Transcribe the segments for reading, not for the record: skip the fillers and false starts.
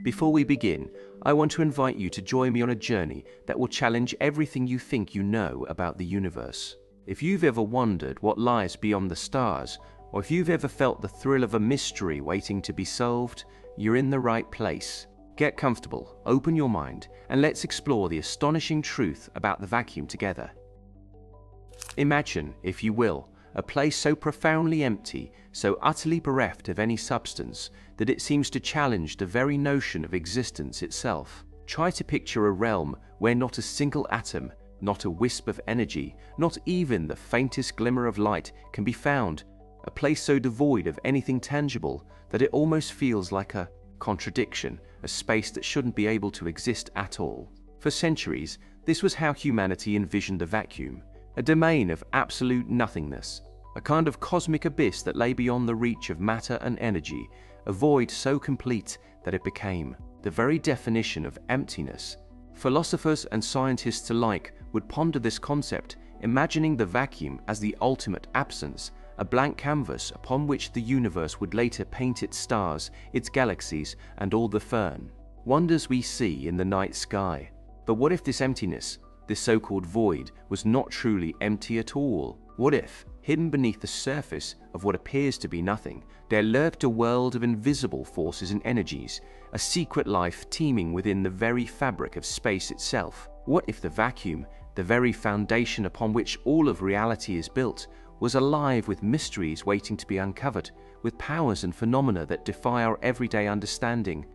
Before we begin, I want to invite you to join me on a journey that will challenge everything you think you know about the universe. If you've ever wondered what lies beyond the stars, or if you've ever felt the thrill of a mystery waiting to be solved, you're in the right place. Get comfortable, open your mind, and let's explore the astonishing truth about the vacuum together. Imagine, if you will, a place so profoundly empty, so utterly bereft of any substance, that it seems to challenge the very notion of existence itself. Try to picture a realm where not a single atom, not a wisp of energy, not even the faintest glimmer of light can be found, a place so devoid of anything tangible that it almost feels like a contradiction, a space that shouldn't be able to exist at all. For centuries, this was how humanity envisioned the vacuum, a domain of absolute nothingness, a kind of cosmic abyss that lay beyond the reach of matter and energy, a void so complete that it became the very definition of emptiness. Philosophers and scientists alike would ponder this concept, imagining the vacuum as the ultimate absence, a blank canvas upon which the universe would later paint its stars, its galaxies, and all the wonders we see in the night sky. But what if this emptiness, this so-called void, was not truly empty at all? What if, hidden beneath the surface of what appears to be nothing, there lurked a world of invisible forces and energies, a secret life teeming within the very fabric of space itself? What if the vacuum, the very foundation upon which all of reality is built, was alive with mysteries waiting to be uncovered, with powers and phenomena that defy our everyday understanding?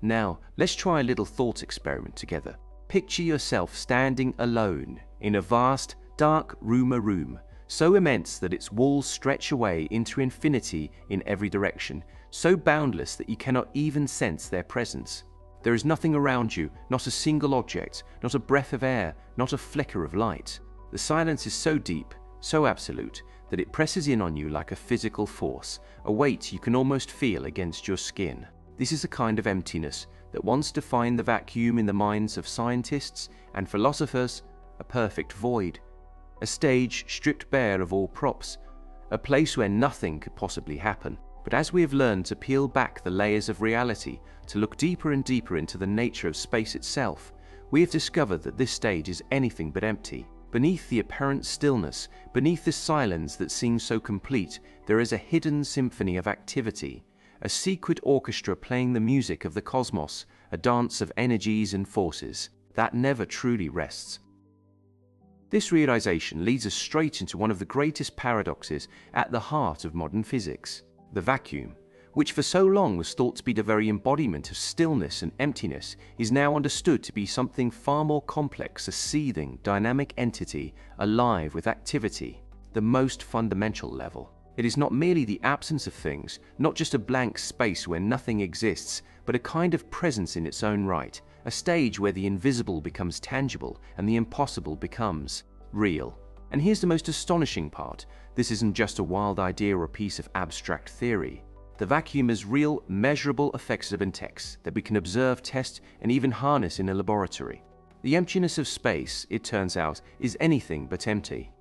Now, let's try a little thought experiment together. Picture yourself standing alone in a vast, dark room, so immense that its walls stretch away into infinity in every direction, so boundless that you cannot even sense their presence. There is nothing around you, not a single object, not a breath of air, not a flicker of light. The silence is so deep, so absolute, that it presses in on you like a physical force, a weight you can almost feel against your skin. This is a kind of emptiness that once defined the vacuum in the minds of scientists and philosophers, a perfect void, a stage stripped bare of all props, a place where nothing could possibly happen. But as we have learned to peel back the layers of reality, to look deeper and deeper into the nature of space itself, we have discovered that this stage is anything but empty. Beneath the apparent stillness, beneath the silence that seems so complete, there is a hidden symphony of activity, a secret orchestra playing the music of the cosmos, a dance of energies and forces that never truly rests. This realization leads us straight into one of the greatest paradoxes at the heart of modern physics. The vacuum, which for so long was thought to be the very embodiment of stillness and emptiness, is now understood to be something far more complex, a seething, dynamic entity, alive with activity, the most fundamental level. It is not merely the absence of things, not just a blank space where nothing exists, but a kind of presence in its own right, a stage where the invisible becomes tangible and the impossible becomes real. And here's the most astonishing part. This isn't just a wild idea or a piece of abstract theory. The vacuum has real, measurable effects of text that we can observe, test, and even harness in a laboratory. The emptiness of space, it turns out, is anything but empty.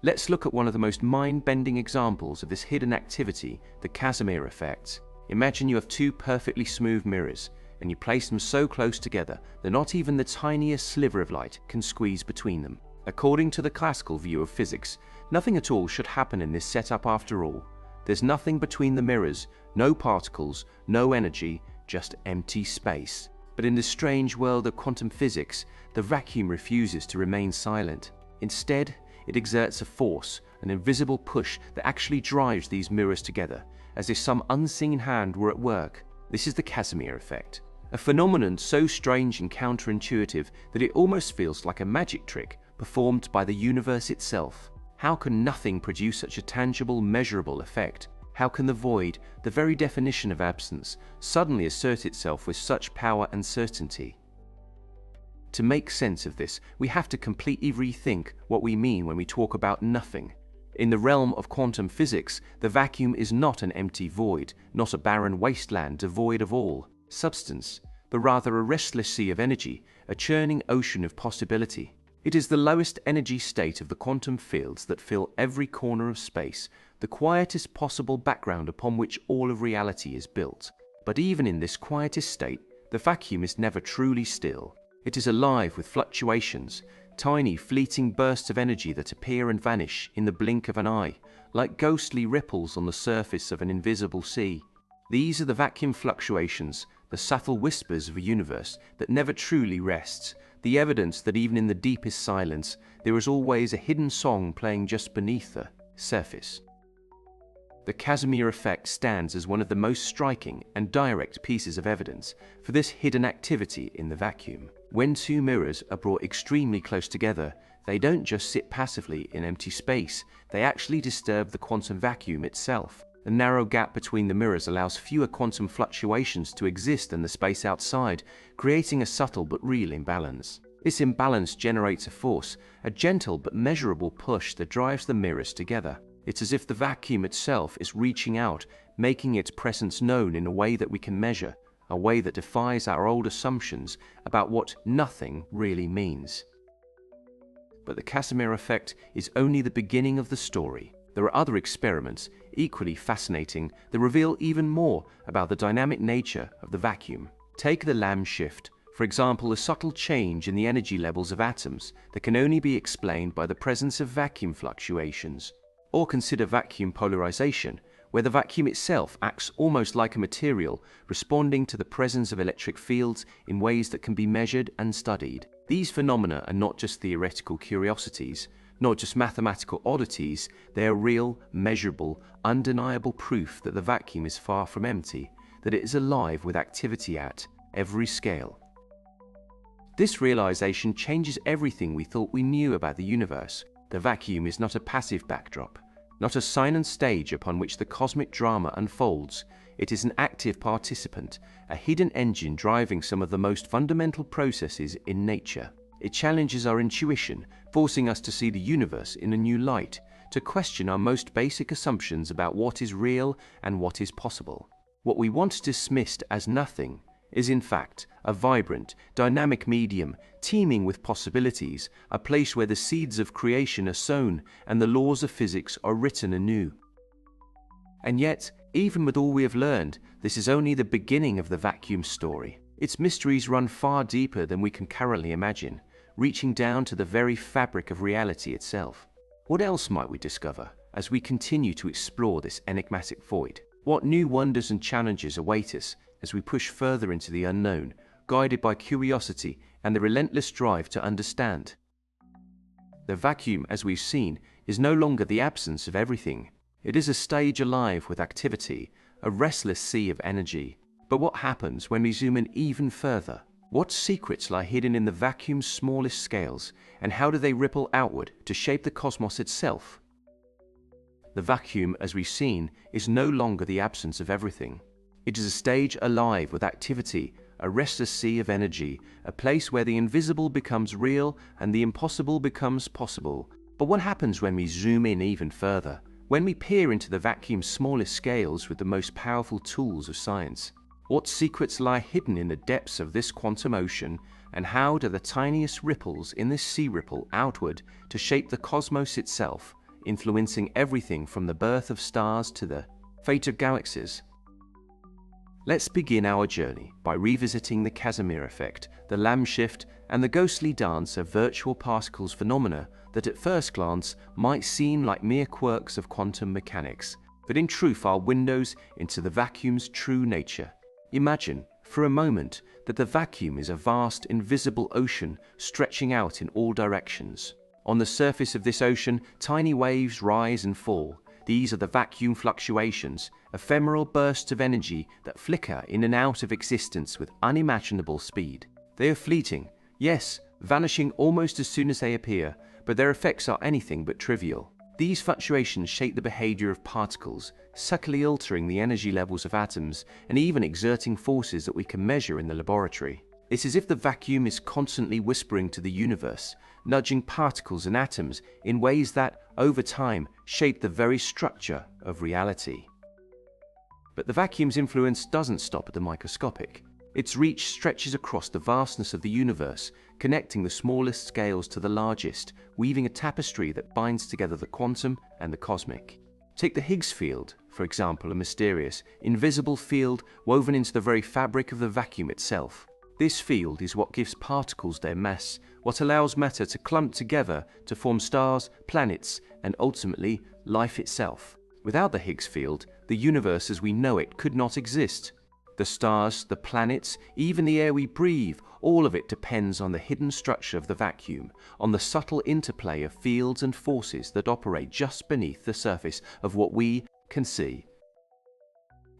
Let's look at one of the most mind-bending examples of this hidden activity, the Casimir effect. Imagine you have two perfectly smooth mirrors, and you place them so close together that not even the tiniest sliver of light can squeeze between them. According to the classical view of physics, nothing at all should happen in this setup after all. There's nothing between the mirrors, no particles, no energy, just empty space. But in this strange world of quantum physics, the vacuum refuses to remain silent. Instead, it exerts a force, an invisible push that actually drives these mirrors together, as if some unseen hand were at work. This is the Casimir effect, a phenomenon so strange and counterintuitive that it almost feels like a magic trick performed by the universe itself. How can nothing produce such a tangible, measurable effect? How can the void, the very definition of absence, suddenly assert itself with such power and certainty? To make sense of this, we have to completely rethink what we mean when we talk about nothing. In the realm of quantum physics, the vacuum is not an empty void, not a barren wasteland devoid of all substance, but rather a restless sea of energy, a churning ocean of possibility. It is the lowest energy state of the quantum fields that fill every corner of space, the quietest possible background upon which all of reality is built. But even in this quietest state, the vacuum is never truly still. It is alive with fluctuations, tiny fleeting bursts of energy that appear and vanish in the blink of an eye, like ghostly ripples on the surface of an invisible sea. These are the vacuum fluctuations, the subtle whispers of a universe that never truly rests, the evidence that even in the deepest silence, there is always a hidden song playing just beneath the surface. The Casimir effect stands as one of the most striking and direct pieces of evidence for this hidden activity in the vacuum. When two mirrors are brought extremely close together, they don't just sit passively in empty space, they actually disturb the quantum vacuum itself. The narrow gap between the mirrors allows fewer quantum fluctuations to exist in the space outside, creating a subtle but real imbalance. This imbalance generates a force, a gentle but measurable push that drives the mirrors together. It's as if the vacuum itself is reaching out, making its presence known in a way that we can measure, a way that defies our old assumptions about what nothing really means. But the Casimir effect is only the beginning of the story. There are other experiments, equally fascinating, that reveal even more about the dynamic nature of the vacuum. Take the Lamb shift, for example, a subtle change in the energy levels of atoms that can only be explained by the presence of vacuum fluctuations. Or consider vacuum polarization, where the vacuum itself acts almost like a material, responding to the presence of electric fields in ways that can be measured and studied. These phenomena are not just theoretical curiosities, not just mathematical oddities, they are real, measurable, undeniable proof that the vacuum is far from empty, that it is alive with activity at every scale. This realization changes everything we thought we knew about the universe. The vacuum is not a passive backdrop, not a silent stage upon which the cosmic drama unfolds. It is an active participant, a hidden engine driving some of the most fundamental processes in nature. It challenges our intuition, forcing us to see the universe in a new light, to question our most basic assumptions about what is real and what is possible. What we once dismissed as nothing is in fact a vibrant, dynamic medium, teeming with possibilities, a place where the seeds of creation are sown and the laws of physics are written anew. And yet, even with all we have learned, this is only the beginning of the vacuum story. Its mysteries run far deeper than we can currently imagine, reaching down to the very fabric of reality itself. What else might we discover as we continue to explore this enigmatic void? What new wonders and challenges await us as we push further into the unknown, guided by curiosity and the relentless drive to understand? The vacuum, as we've seen, is no longer the absence of everything. It is a stage alive with activity, a restless sea of energy. But what happens when we zoom in even further? What secrets lie hidden in the vacuum's smallest scales, and how do they ripple outward to shape the cosmos itself? The vacuum, as we've seen, is no longer the absence of everything. It is a stage alive with activity, a restless sea of energy, a place where the invisible becomes real and the impossible becomes possible. But what happens when we zoom in even further? When we peer into the vacuum's smallest scales with the most powerful tools of science? What secrets lie hidden in the depths of this quantum ocean, and how do the tiniest ripples in this sea ripple outward to shape the cosmos itself, influencing everything from the birth of stars to the fate of galaxies? Let's begin our journey by revisiting the Casimir effect, the Lamb shift, and the ghostly dance of virtual particles phenomena that at first glance might seem like mere quirks of quantum mechanics, but in truth are windows into the vacuum's true nature. Imagine, for a moment, that the vacuum is a vast, invisible ocean stretching out in all directions. On the surface of this ocean, tiny waves rise and fall. These are the vacuum fluctuations, ephemeral bursts of energy that flicker in and out of existence with unimaginable speed. They are fleeting, yes, vanishing almost as soon as they appear, but their effects are anything but trivial. These fluctuations shape the behavior of particles, subtly altering the energy levels of atoms and even exerting forces that we can measure in the laboratory. It's as if the vacuum is constantly whispering to the universe, nudging particles and atoms in ways that, over time, shape the very structure of reality. But the vacuum's influence doesn't stop at the microscopic. Its reach stretches across the vastness of the universe, connecting the smallest scales to the largest, weaving a tapestry that binds together the quantum and the cosmic. Take the Higgs field, for example, a mysterious, invisible field woven into the very fabric of the vacuum itself. This field is what gives particles their mass, what allows matter to clump together to form stars, planets, and ultimately, life itself. Without the Higgs field, the universe as we know it could not exist. The stars, the planets, even the air we breathe, all of it depends on the hidden structure of the vacuum, on the subtle interplay of fields and forces that operate just beneath the surface of what we can see.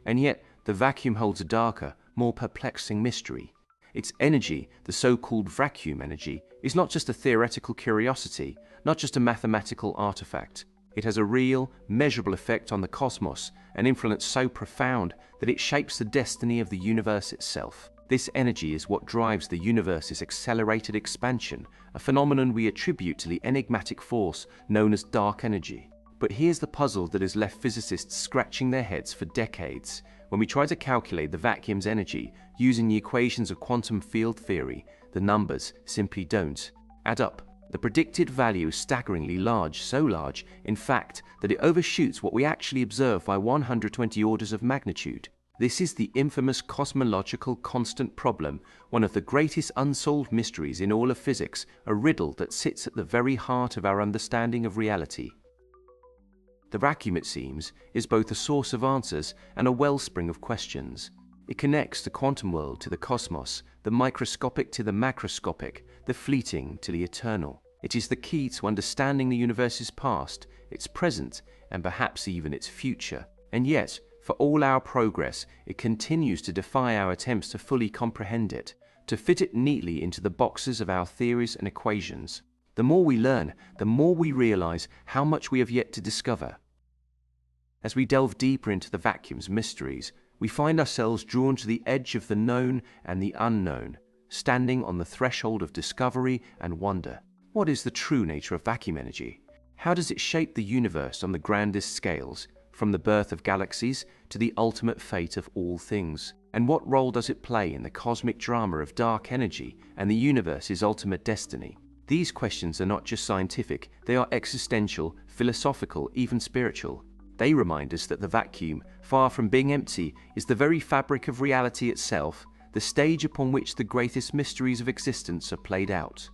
And yet, the vacuum holds a darker, more perplexing mystery. Its energy, the so-called vacuum energy, is not just a theoretical curiosity, not just a mathematical artifact. It has a real, measurable effect on the cosmos, an influence so profound that it shapes the destiny of the universe itself. This energy is what drives the universe's accelerated expansion, a phenomenon we attribute to the enigmatic force known as dark energy. But here's the puzzle that has left physicists scratching their heads for decades. When we try to calculate the vacuum's energy using the equations of quantum field theory, the numbers simply don't add up. The predicted value is staggeringly large, so large, in fact, that it overshoots what we actually observe by 120 orders of magnitude. This is the infamous cosmological constant problem, one of the greatest unsolved mysteries in all of physics, a riddle that sits at the very heart of our understanding of reality. The vacuum, it seems, is both a source of answers and a wellspring of questions. It connects the quantum world to the cosmos, the microscopic to the macroscopic, the fleeting to the eternal. It is the key to understanding the universe's past, its present, and perhaps even its future. And yet, for all our progress, it continues to defy our attempts to fully comprehend it, to fit it neatly into the boxes of our theories and equations. The more we learn, the more we realize how much we have yet to discover. As we delve deeper into the vacuum's mysteries, we find ourselves drawn to the edge of the known and the unknown, standing on the threshold of discovery and wonder. What is the true nature of vacuum energy? How does it shape the universe on the grandest scales, from the birth of galaxies to the ultimate fate of all things? And what role does it play in the cosmic drama of dark energy and the universe's ultimate destiny? These questions are not just scientific, they are existential, philosophical, even spiritual. They remind us that the vacuum, far from being empty, is the very fabric of reality itself, the stage upon which the greatest mysteries of existence are played out.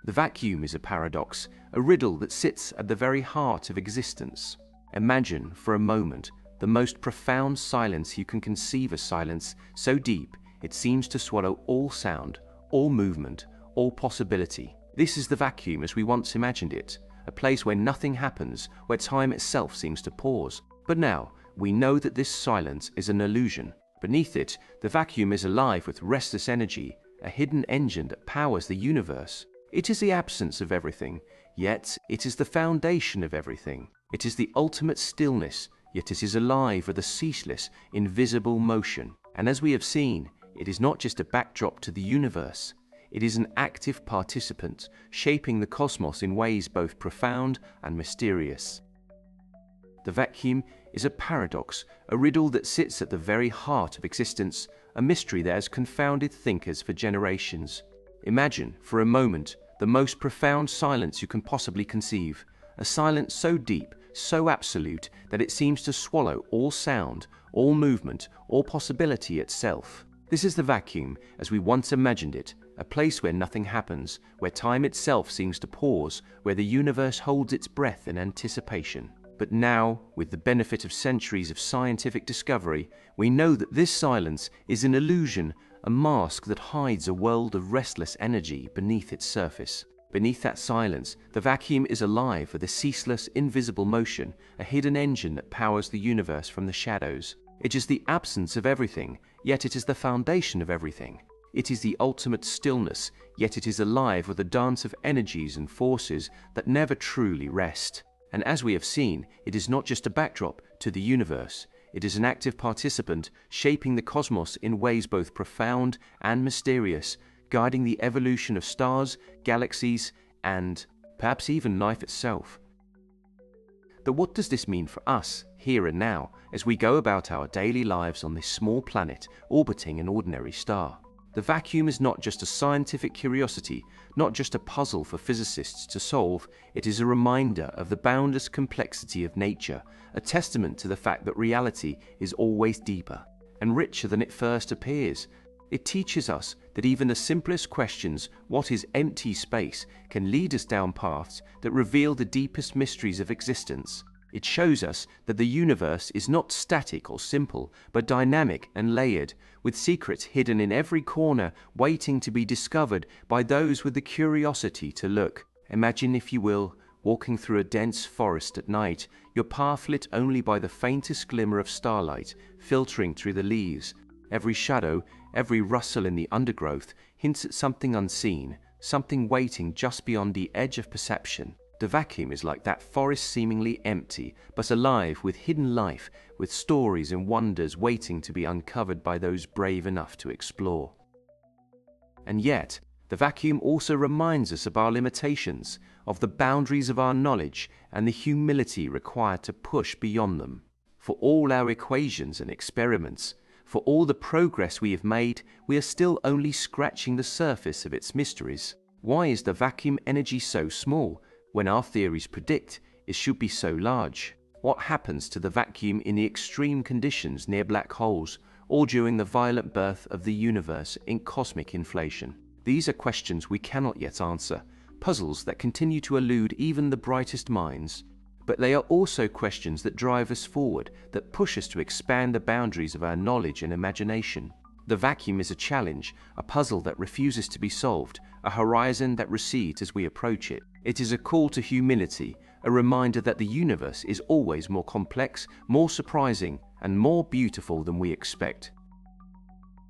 The vacuum is a paradox, a riddle that sits at the very heart of existence. Imagine, for a moment, the most profound silence you can conceive, a silence so deep it seems to swallow all sound, all movement, all possibility. This is the vacuum as we once imagined it, a place where nothing happens, where time itself seems to pause. But now, we know that this silence is an illusion. Beneath it, the vacuum is alive with restless energy, a hidden engine that powers the universe. It is the absence of everything, yet it is the foundation of everything. It is the ultimate stillness, yet it is alive with a ceaseless, invisible motion. And as we have seen, it is not just a backdrop to the universe. It is an active participant, shaping the cosmos in ways both profound and mysterious. The vacuum is a paradox, a riddle that sits at the very heart of existence, a mystery that has confounded thinkers for generations. Imagine, for a moment, the most profound silence you can possibly conceive, a silence so deep, so absolute, that it seems to swallow all sound, all movement, all possibility itself. This is the vacuum as we once imagined it, a place where nothing happens, where time itself seems to pause, where the universe holds its breath in anticipation. But now, with the benefit of centuries of scientific discovery, we know that this silence is an illusion, a mask that hides a world of restless energy beneath its surface. Beneath that silence, the vacuum is alive with a ceaseless, invisible motion, a hidden engine that powers the universe from the shadows. It is the absence of everything, yet it is the foundation of everything. It is the ultimate stillness, yet it is alive with a dance of energies and forces that never truly rest. And as we have seen, it is not just a backdrop to the universe. It is an active participant, shaping the cosmos in ways both profound and mysterious, guiding the evolution of stars, galaxies, and perhaps even life itself. But what does this mean for us, here and now, as we go about our daily lives on this small planet orbiting an ordinary star? The vacuum is not just a scientific curiosity, not just a puzzle for physicists to solve. It is a reminder of the boundless complexity of nature, a testament to the fact that reality is always deeper and richer than it first appears. It teaches us that even the simplest questions, what is empty space, can lead us down paths that reveal the deepest mysteries of existence. It shows us that the universe is not static or simple, but dynamic and layered, with secrets hidden in every corner waiting to be discovered by those with the curiosity to look. Imagine, if you will, walking through a dense forest at night, your path lit only by the faintest glimmer of starlight filtering through the leaves. Every shadow, every rustle in the undergrowth hints at something unseen, something waiting just beyond the edge of perception. The vacuum is like that forest, seemingly empty, but alive with hidden life, with stories and wonders waiting to be uncovered by those brave enough to explore. And yet, the vacuum also reminds us of our limitations, of the boundaries of our knowledge, and the humility required to push beyond them. For all our equations and experiments, for all the progress we have made, we are still only scratching the surface of its mysteries. Why is the vacuum energy so small, when our theories predict it should be so large? What happens to the vacuum in the extreme conditions near black holes, or during the violent birth of the universe in cosmic inflation? These are questions we cannot yet answer, puzzles that continue to elude even the brightest minds. But they are also questions that drive us forward, that push us to expand the boundaries of our knowledge and imagination. The vacuum is a challenge, a puzzle that refuses to be solved, a horizon that recedes as we approach it. It is a call to humility, a reminder that the universe is always more complex, more surprising, and more beautiful than we expect.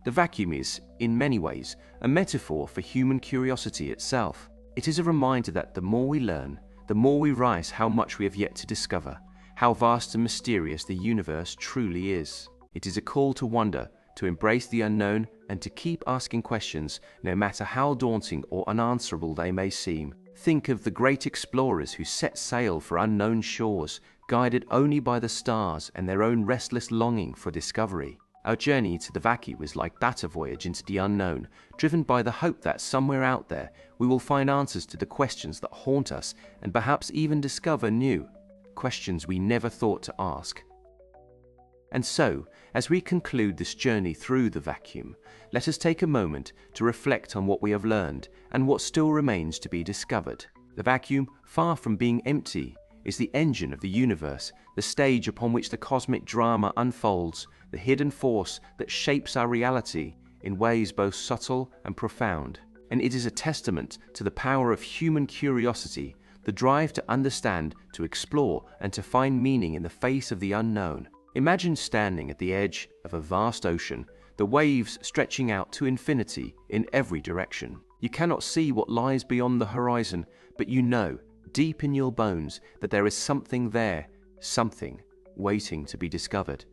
The vacuum is, in many ways, a metaphor for human curiosity itself. It is a reminder that the more we learn, the more we realize how much we have yet to discover, how vast and mysterious the universe truly is. It is a call to wonder, to embrace the unknown, and to keep asking questions, no matter how daunting or unanswerable they may seem. Think of the great explorers who set sail for unknown shores, guided only by the stars and their own restless longing for discovery. Our journey to the vacuum is like that a voyage into the unknown, driven by the hope that somewhere out there we will find answers to the questions that haunt us, and perhaps even discover new questions we never thought to ask. And so, as we conclude this journey through the vacuum, let us take a moment to reflect on what we have learned and what still remains to be discovered. The vacuum, far from being empty, is the engine of the universe, the stage upon which the cosmic drama unfolds, the hidden force that shapes our reality in ways both subtle and profound. And it is a testament to the power of human curiosity, the drive to understand, to explore, and to find meaning in the face of the unknown. Imagine standing at the edge of a vast ocean, the waves stretching out to infinity in every direction. You cannot see what lies beyond the horizon, but you know, deep in your bones, that there is something there, something waiting to be discovered,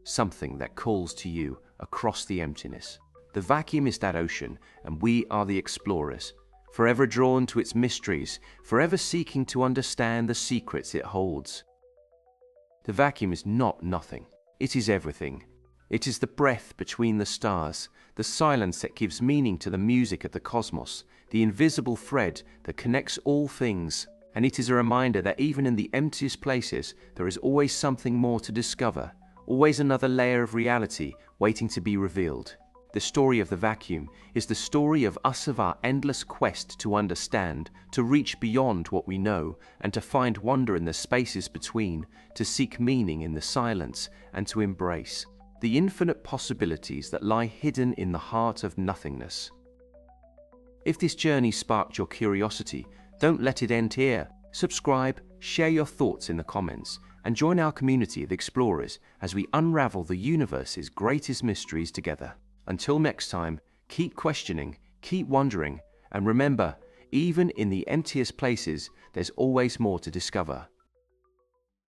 something that calls to you across the emptiness. The vacuum is that ocean, and we are the explorers, forever drawn to its mysteries, forever seeking to understand the secrets it holds. The vacuum is not nothing. It is everything. It is the breath between the stars, the silence that gives meaning to the music of the cosmos, the invisible thread that connects all things. And it is a reminder that even in the emptiest places, there is always something more to discover, always another layer of reality waiting to be revealed. The story of the vacuum is the story of us, of our endless quest to understand, to reach beyond what we know, and to find wonder in the spaces between, to seek meaning in the silence, and to embrace the infinite possibilities that lie hidden in the heart of nothingness. If this journey sparked your curiosity, don't let it end here. Subscribe, share your thoughts in the comments, and join our community of explorers as we unravel the universe's greatest mysteries together. Until next time, keep questioning, keep wondering, and remember, even in the emptiest places, there's always more to discover.